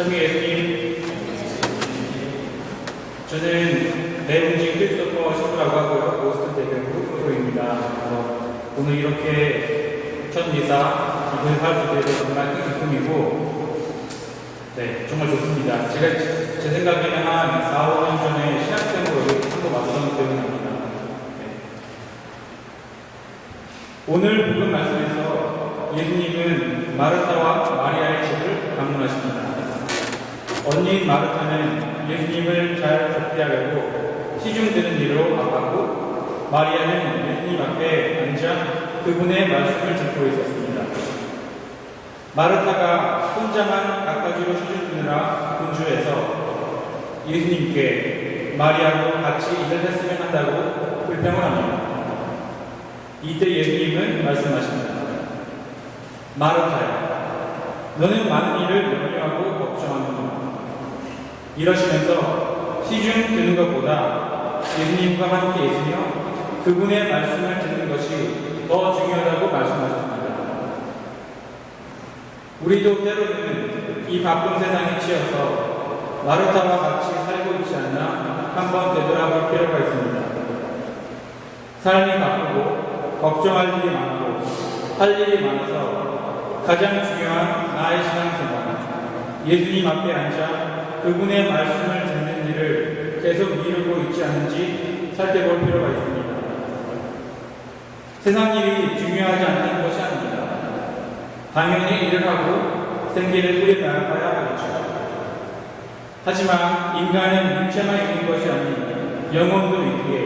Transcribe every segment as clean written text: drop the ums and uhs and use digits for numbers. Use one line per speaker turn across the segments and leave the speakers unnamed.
청해 예수님, 저는 내웅진 크리스토퍼 신부라고 하고요. 보스턴 대교 프로입니다. 오늘 이렇게 첫 미사 이번에 할 수 있어서 정말 큰 기쁨이고, 정말 좋습니다. 제가 제 생각에는 한 4, 5년 전에 신학생으로 한번 왔던 기억이 납니다. 오늘 본문 말씀에서 예수님은 마르타와 마리아의 집을 방문하십니다. 언니인 마르타는 예수님을 잘 접대하려고 시중드는 일로 바빴고, 마리아는 예수님 앞에 앉아 그분의 말씀을 듣고 있었습니다. 마르타가 혼자만 갖가지로 시중드느라 분주해서 예수님께 마리아도 같이 일을 했으면 한다고 불평을 합니다. 이때 예수님은 말씀하십니다. 마르타야, 너는 많은 일을 염려하고 걱정하는구나. 이러시면서 시중 드는 것보다 예수님과 함께 있으며 그분의 말씀을 듣는 것이 더 중요하다고 말씀하셨습니다. 우리도 때로는 이 바쁜 세상에 치여서 마르타와 같이 살고 있지 않나 한번 되돌아볼 필요가 있습니다. 삶이 바쁘고 걱정할 일이 많고 할 일이 많아서 가장 중요한 나의 신앙생활, 예수님 앞에 앉아 그분의 말씀을 듣는 일을 계속 미루고 있지 않은지 살펴볼 필요가 있습니다. 세상 일이 중요하지 않는 것이 아닙니다. 당연히 일을 하고 생계를 꾸려나가야 하겠죠. 하지만 인간은 육체만 있는 것이 아닌 영혼도 있기에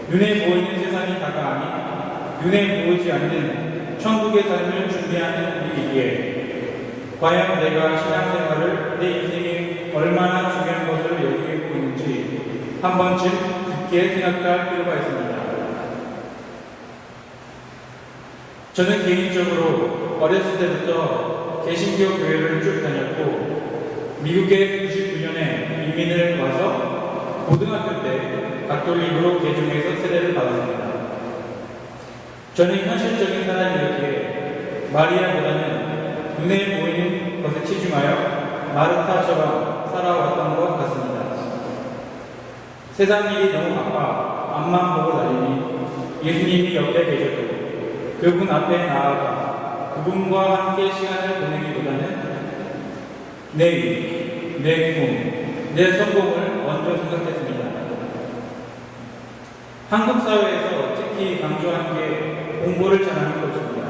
눈에 보이는 세상이 다가아니 눈에 보이지 않는 천국의 삶을 준비하는 우리이기에 과연 내가 신앙생활을 내 인생에 얼마나 중요한 것으로 여기고 있는지 한 번쯤 깊게 생각할 필요가 있습니다. 저는 개인적으로 어렸을 때부터 개신교 교회를 쭉 다녔고 미국에 99년에 이민을 와서 고등학교 때 가톨릭으로 개종해서 세례를 받았습니다. 저는 현실적인 사람이었기에 마리아보다는 눈에 보이는 것에 치중하여 마르타처럼 살아왔던 것 같습니다. 세상 일이 너무 바빠 앞만 보고 다니니 예수님이 옆에 계셔도 그분 앞에 나아가 그분과 함께 시간을 보내기보다는 내 일, 내 꿈, 내 성공을 먼저 생각했습니다. 한국 사회에서 특히 강조하는 게 공부를 잘하는 것입니다.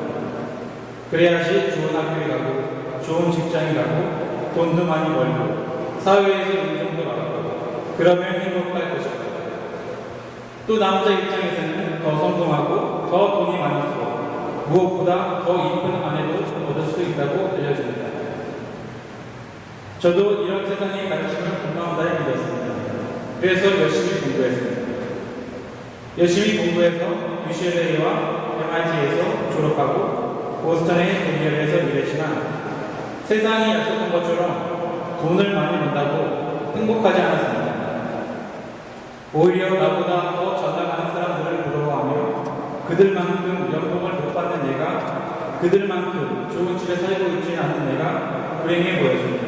그래야지 좋은 학교에 가고 좋은 직장에 가고 돈도 많이 벌고 사회에서 인정도 받고 그러면 행복할 것이다. 또 남자 입장에서는 더 성공하고 더 돈이 많이 쓰고 무엇보다 더 이쁜 아내도 얻을 수 있다고 알려줍니다. 저도 이런 세상의 가르침을 공감한다에 믿었습니다. 그래서 열심히 공부했습니다. 열심히 공부해서 UCLA와 MIT에서 졸업하고 보스턴의 대기업에서 일했지만 세상이 약속한 것처럼 돈을 많이 번다고 행복하지 않았습니다. 오히려 나보다 더 잘 나가는 사람들을 부러워하며 그들만큼 연봉을 못 받는 내가 그들만큼 좋은 집에 살고 있지 않은 내가 불행해 보였습니다.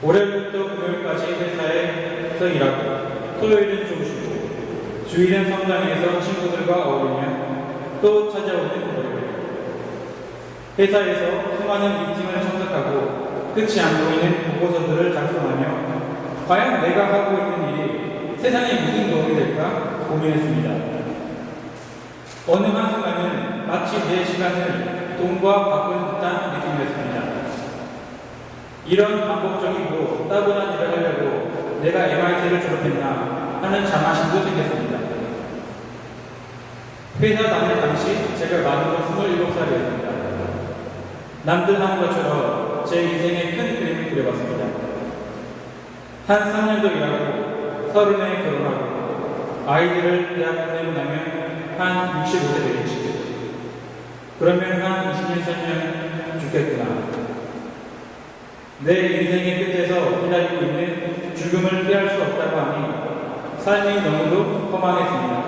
월요일부터 금요일까지 회사에서 일하고 토요일은 좀 쉬고 주일은 성당에서 친구들과 어울리며 또 찾아오는 월요일. 회사에서 수많은 미팅을 참석하고 끝이 안 보이는 보고서들을 작성하며 과연 내가 하고 있는 일이 세상에 무슨 도움이 될까 고민했습니다. 어느 한순간은 마치 내 시간을 돈과 바꾸는 듯한 느낌이었습니다. 이런 반복적이고 따분한 일을 하려고 내가 MIT를 졸업했나 하는 자만심도 생겼습니다. 회사 다닐 당시 제가 만으로 27살이었습니다. 남들 하는 것처럼 제 인생의 큰 그림을 그려봤습니다. 한 3년도 일하고 30에 결혼하고 아이들을 대학 보내고 나면 한 65세 되겠지. 그러면 한 20년, 30년 죽겠구나. 내 인생의 끝에서 기다리고 있는 죽음을 피할 수 없다고 하니 삶이 너무도 허망했습니다.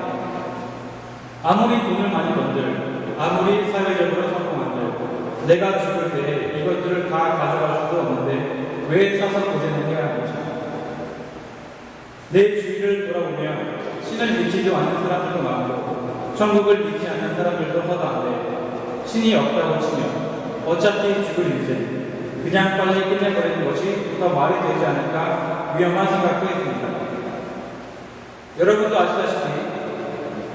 아무리 돈을 많이 번들, 아무리 사회적으로 성공한들, 내가 죽을 때 이것들을 다 가져갈 수도 없는데 왜 사서 고생을 해야 하는지. 내 주위를 돌아보면 신을 믿지도 않는 사람들도 많고 천국을 믿지 않는 사람들도 허다한데 신이 없다고 치면 어차피 죽을 인생 그냥 빨리 끝내버리는 것이 더 말이 되지 않을까 위험한 생각도 했습니다. 여러분도 아시다시피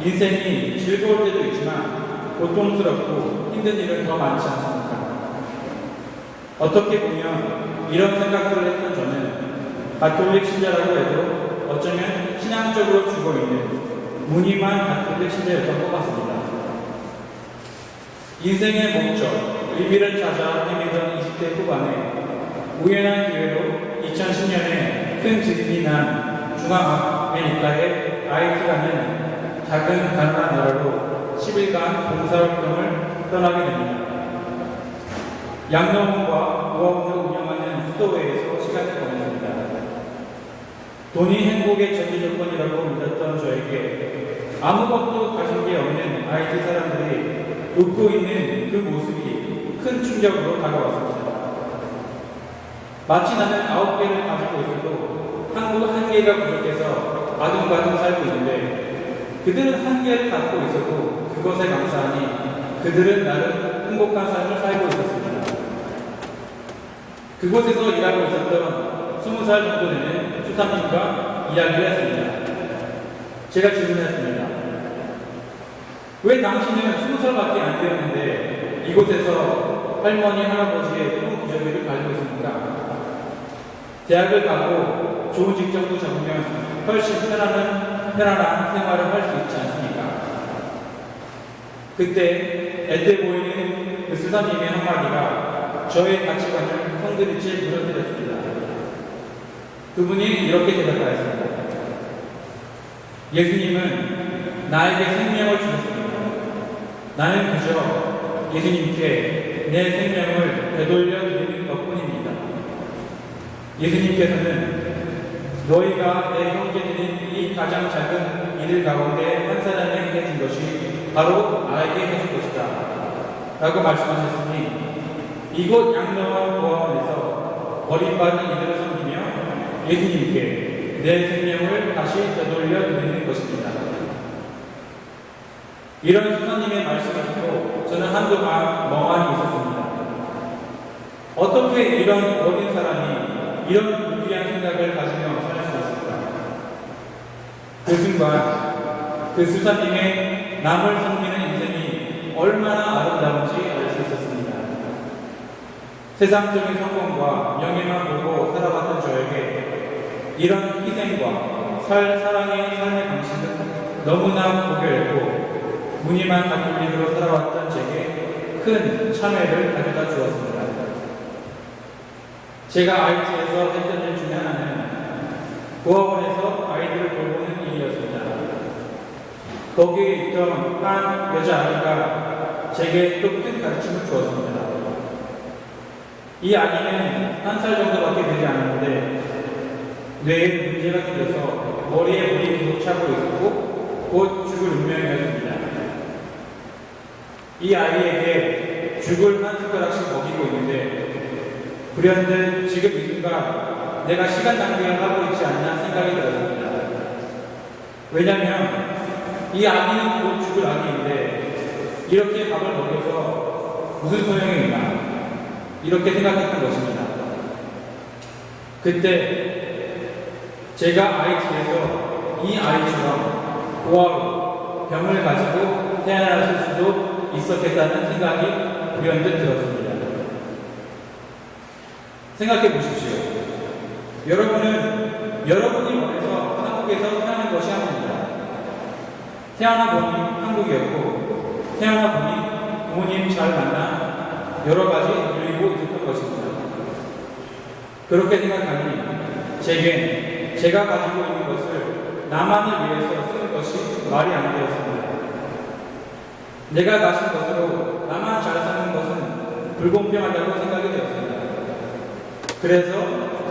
인생이 즐거울 때도 있지만 고통스럽고 힘든 일은 더 많지 않습니까? 어떻게 보면 이런 생각들을 했던 저는 가톨릭 신자라고 해도 어쩌면 신앙적으로 죽어있는 무늬만 가톨릭 신자였던 것 같습니다. 인생의 목적, 의미를 찾아 헤매던 20대 후반에 우연한 기회로 2010년에 큰 지진이 난 중앙아메리카의 아이티라는 작은 가난한 나라로 10일간 봉사활동을 떠나게 됩니다. 양로원과 노원을 운영하는 수도회에서 시간을 보냈습니다. 돈이 행복의 전제 조건이라고 믿었던 저에게 아무것도 가진 게 없는 아이티 사람들이 웃고 있는 그 모습이 큰 충격으로 다가왔습니다. 마치 나는 9개를 가지고 있어도 한국 1개가 부족해서 아둥바둥 살고 있는데 그들은 1개를 갖고 있어도 그것에 감사하니 그들은 나름 행복한 삶을 살고 있었습니다. 그곳에서 일하고 있었던 20살 정도 되는 수사님과 이야기를 했습니다. 제가 질문했습니다. 왜 당신은 20살밖에 안 되었는데 이곳에서 할머니, 할아버지의 꿈 기저귀를 갈고 있습니까? 대학을 가고 좋은 직장도 잡으면 훨씬 편안한 생활을 할 수 있지 않습니까? 그때 애돼 보이는 그 수사님의 한마디가 저의 가치관을 성들이치 무너뜨렸습니다. 그분이 이렇게 대답하였습니다. 예수님은 나에게 생명을 주셨습니다. 나는 그저 예수님께 내 생명을 되돌려 드리는 것뿐입니다. 예수님께서는 너희가 내 형제들인 이 가장 작은 이들 가운데 한 사람에게 해준 것이 바로 나에게 해준 것이다 라고 말씀하셨으니 이곳 양로원 보아원에서 버림받은 이들을 섬기며 예수님께 내 생명을 다시 되돌려 드리는 것입니다. 이런 수사님의 말씀을 듣고 저는 한동안 멍하니 있었습니다. 어떻게 이런 어린 사람이 이런 무리한 생각을 가지며 살 수 있을까? 그 순간 그 수사님의 남을 섬기는 인생이 얼마나 아름다운지 알 수 있었습니다. 세상적인 성공과 명예만 보고 살아왔던 저에게 이런 희생과 사랑의 삶의 방식은 너무나 고결했고 무늬만 가톨릭으로 살아왔던 제게 큰 참회를 가져다 주었습니다. 제가 IT에서 했던 일 중에 하나는 고아원에서 아이들을 돌보는 일이었습니다. 거기에 있던 한 여자아이가 제게 또 큰 가르침을 주었습니다. 이 아기는 1살 정도밖에 되지 않았는데 뇌에 문제가 생겨서 머리에 물이 계속 차고 있었고 곧 죽을 운명이었습니다. 이 아이에게 죽을 한 숟가락씩 먹이고 있는데 불현듯 지금 이 순간 내가 시간 낭비를 하고 있지 않나 생각이 들었습니다. 왜냐하면 이 아기는 곧 죽을 아기인데 이렇게 밥을 먹여서 무슨 소용이 있나 이렇게 생각했던 것입니다. 그때 제가 IT에서 이 아이처럼 고아로 병을 가지고 태어날 수도 있었겠다는 생각이 불현듯 들었습니다. 생각해 보십시오. 여러분은 여러분이 원해서 한국에서 태어난 것이 아닙니다. 태어나 보니 한국이었고 태어나 보니 부모님 잘 만나 여러 가지 누리고 있었던 것입니다. 그렇게 생각하니 제겐 제가 가지고 있는 것을 나만을 위해서 쓰는 것이 말이 안 되었습니다. 내가 가진 것으로 나만 잘 사는 것은 불공평하다고 생각이 되었습니다. 그래서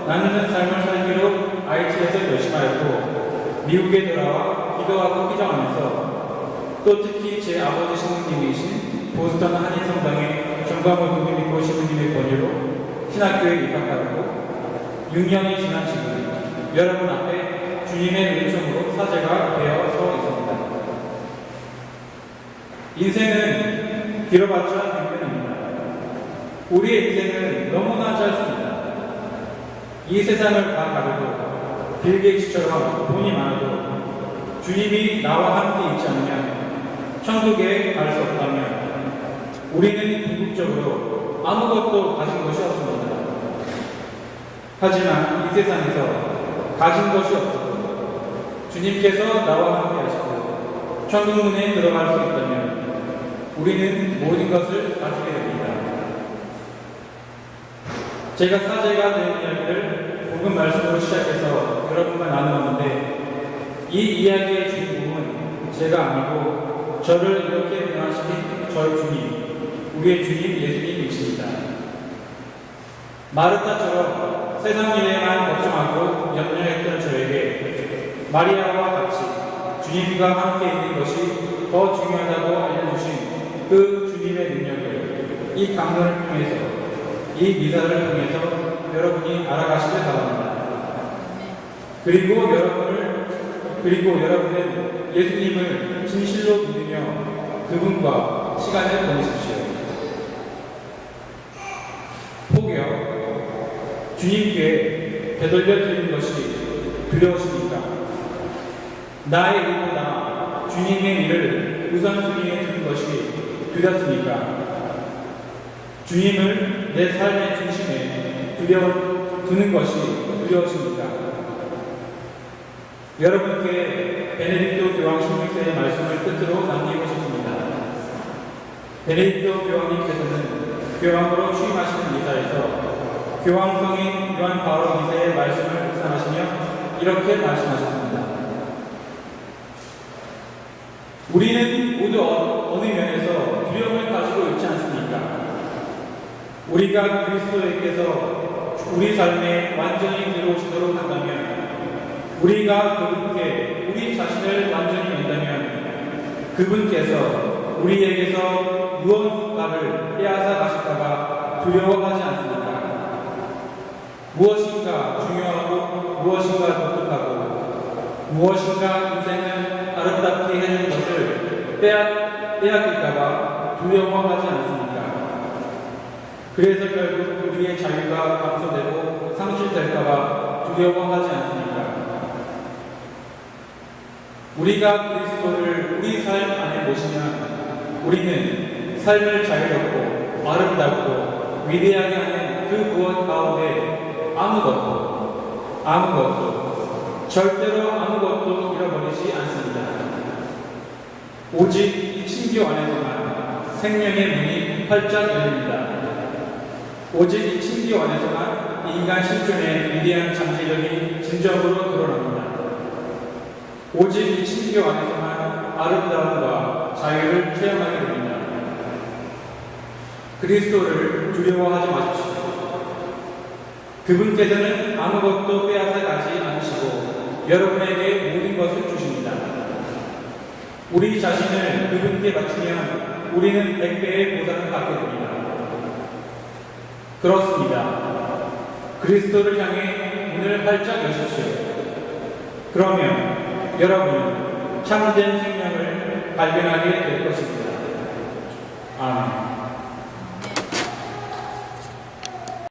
나누는 삶을 살기로 IT에서 열심하였고 미국에 돌아와 기도하고 기정하면서 또 특히 제 아버지 신부님이신 보스턴 한인성당에 정광호 도교님고 신부님의 권유로 신학교에 입학하고 6년이 지난 지금 여러분 앞에 주님의 은총으로 사제가 되어 서 있습니다. 인생은 길어봤자 100년입니다. 우리의 인생은 너무나 짧습니다. 이 세상을 다 가려도 빌 게이츠처럼 돈이 많아도 주님이 나와 함께 있지 않으면 천국에 갈 수 없다면 우리는 궁극적으로 아무것도 가진 것이 없습니다. 하지만 이 세상에서 가진 것이 없어도 주님께서 나와 함께 하시고 천국 문에 들어갈 수 있다면 우리는 모든 것을 가지게 됩니다. 제가 사제가 된 이야기를 복음 말씀으로 시작해서 여러분과 나누었는데 이 이야기의 주인공은 제가 아니고 저를 이렇게 변화시킨 저의 주님, 우리의 주님 예수님이십니다. 마르타처럼 세상 일에만 걱정하고 염려했던 저에게 마리아와 같이 주님과 함께 있는 것이 더 중요하다고 알려주신 그 주님의 능력을 이 강론을 통해서, 이 미사를 통해서 여러분이 알아가시길 바랍니다. 그리고 여러분은 예수님을 진실로 믿으며 그분과 시간을 보내십시오. 혹여 주님께 되돌려 드리는 것이 두려우십니까? 나의 일보다 주님의 일을 우선순위에 두는 것이 두렵습니까? 주님을 내 삶의 중심에 두는 것이 두려우십니까? 여러분께 베네딕토 교황 16세의 말씀을 끝으로 남기고 싶습니다. 베네딕토 교황님께서는 교황으로 취임하시는 미사에서 교황성인 요한 바오로 2세의 말씀을 묵상하시며 이렇게 말씀하셨습니다. 우리는 모두 어느 면에서 두려움을 가지고 있지 않습니까? 우리가 그리스도께서 우리 삶에 완전히 들어오시도록 한다면, 우리가 그분께 우리 자신을 완전히 연다면 그분께서 우리에게서 무언가를 빼앗아 가실까봐 두려워하지 않습니까? 무엇인가 중요하고 무엇인가 독특하고 무엇인가 인생을 아름답게 해주는 것을 빼앗길까봐 두려워하지 않습니까? 그래서 결국 우리의 자유가 감소되고 상실될까봐 두려워하지 않습니까? 우리가 그리스도를 우리 삶 안에 모시면 우리는 삶을 자유롭고 아름답고 위대하게 하는 그 무엇 가운데 아무것도 절대로 아무것도 잃어버리지 않습니다. 오직 이 친교 안에서만 생명의 문이 활짝 열립니다. 오직 이 친교 안에서만 인간 실존의 위대한 잠재력이 진정으로 드러납니다. 오직 이 친교 안에서만 아름다움과 자유를 체험하게 됩니다. 그리스도를 두려워하지 마십시오. 그분께서는 아무것도 빼앗아 가지 않으시고 여러분에게 모든 것을 주십니다. 우리 자신을 그분께 바치면 우리는 100배의 보상을 받게 됩니다. 그렇습니다. 그리스도를 향해 문을 활짝 여십시오. 그러면 여러분은 참된 생명을 발견하게 될 것입니다.